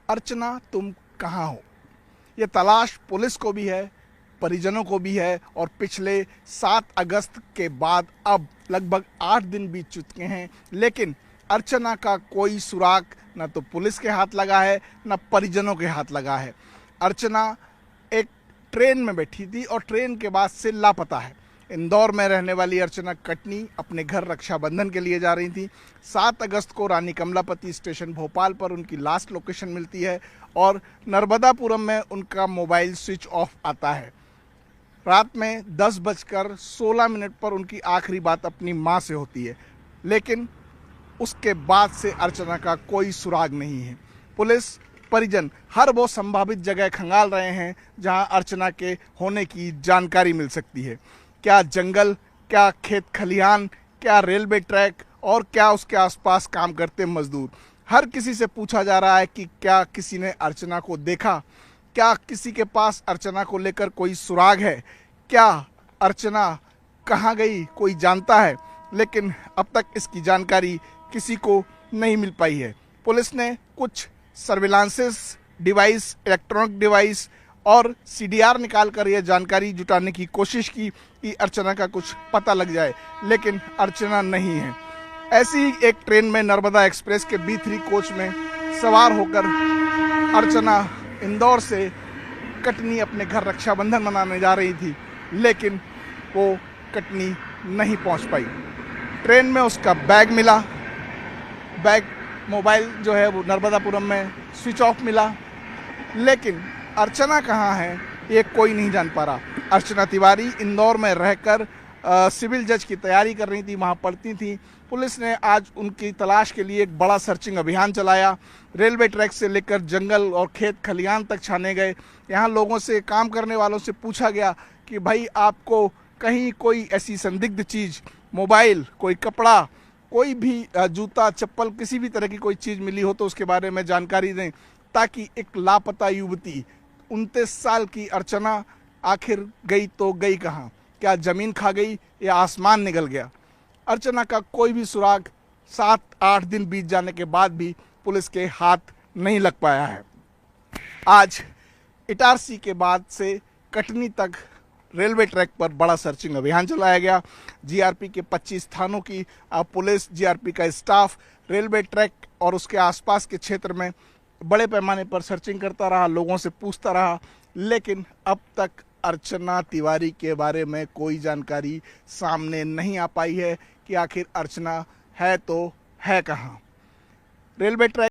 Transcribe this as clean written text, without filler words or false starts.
अर्चना तुम कहाँ हो? ये तलाश पुलिस को भी है, परिजनों को भी है और पिछले 7 अगस्त के बाद अब लगभग 8 दिन बीत चुके हैं, लेकिन अर्चना का कोई सुराग न तो पुलिस के हाथ लगा है न परिजनों के हाथ लगा है। अर्चना एक ट्रेन में बैठी थी और ट्रेन के बाद से लापता है। इंदौर में रहने वाली अर्चना कटनी अपने घर रक्षाबंधन के लिए जा रही थी। 7 अगस्त को रानी कमलापति स्टेशन भोपाल पर उनकी लास्ट लोकेशन मिलती है और नर्मदापुरम में उनका मोबाइल स्विच ऑफ आता है। रात में 10:16 पर उनकी आखिरी बात अपनी मां से होती है, लेकिन उसके बाद से अर्चना का कोई सुराग नहीं है। पुलिस परिजन हर वो संभावित जगह खंगाल रहे हैं जहां अर्चना के होने की जानकारी मिल सकती है। क्या जंगल, क्या खेत खलिहान, क्या रेलवे ट्रैक और क्या उसके आसपास काम करते मजदूर। हर किसी से पूछा जा रहा है कि क्या किसी ने अर्चना को देखा, क्या किसी के पास अर्चना को लेकर कोई सुराग है, क्या अर्चना कहाँ गई कोई जानता है, लेकिन अब तक इसकी जानकारी किसी को नहीं मिल पाई है। पुलिस ने कुछ सर्विलांसेस डिवाइस, इलेक्ट्रॉनिक डिवाइस और सीडीआर निकाल कर यह जानकारी जुटाने की कोशिश की कि अर्चना का कुछ पता लग जाए, लेकिन अर्चना नहीं है। ऐसी ही एक ट्रेन में नर्मदा एक्सप्रेस के B3 कोच में सवार होकर अर्चना इंदौर से कटनी अपने घर रक्षाबंधन मनाने जा रही थी, लेकिन वो कटनी नहीं पहुंच पाई। ट्रेन में उसका बैग मिला, मोबाइल जो है वो नर्मदापुरम में स्विच ऑफ मिला, लेकिन अर्चना कहाँ है ये कोई नहीं जान पा रहा। अर्चना तिवारी इंदौर में रहकर सिविल जज की तैयारी कर रही थी, वहाँ पढ़ती थी। पुलिस ने आज उनकी तलाश के लिए एक बड़ा सर्चिंग अभियान चलाया। रेलवे ट्रैक से लेकर जंगल और खेत खलिहान तक छाने गए। यहाँ लोगों से, काम करने वालों से पूछा गया कि भाई आपको कहीं कोई ऐसी संदिग्ध चीज़, मोबाइल, कोई कपड़ा, कोई भी जूता चप्पल, किसी भी तरह की कोई चीज़ मिली हो तो उसके बारे में जानकारी दें, ताकि एक लापता युवती 29 साल की अर्चना आखिर गई तो गई कहाँ? क्या ज़मीन खा गई या आसमान निगल गया? अर्चना का कोई भी सुराग 7-8 दिन बीत जाने के बाद भी पुलिस के हाथ नहीं लग पाया है। आज इटारसी के बाद से कटनी तक रेलवे ट्रैक पर बड़ा सर्चिंग अभियान चलाया गया। जीआरपी के 25 थानों की पुलिस, जीआरपी का स्टाफ रेलवे ट्रैक और उसके आसपास के क्षेत्र में बड़े पैमाने पर सर्चिंग करता रहा, लोगों से पूछता रहा, लेकिन अब तक अर्चना तिवारी के बारे में कोई जानकारी सामने नहीं आ पाई है कि आखिर अर्चना है तो है कहाँ। Railway track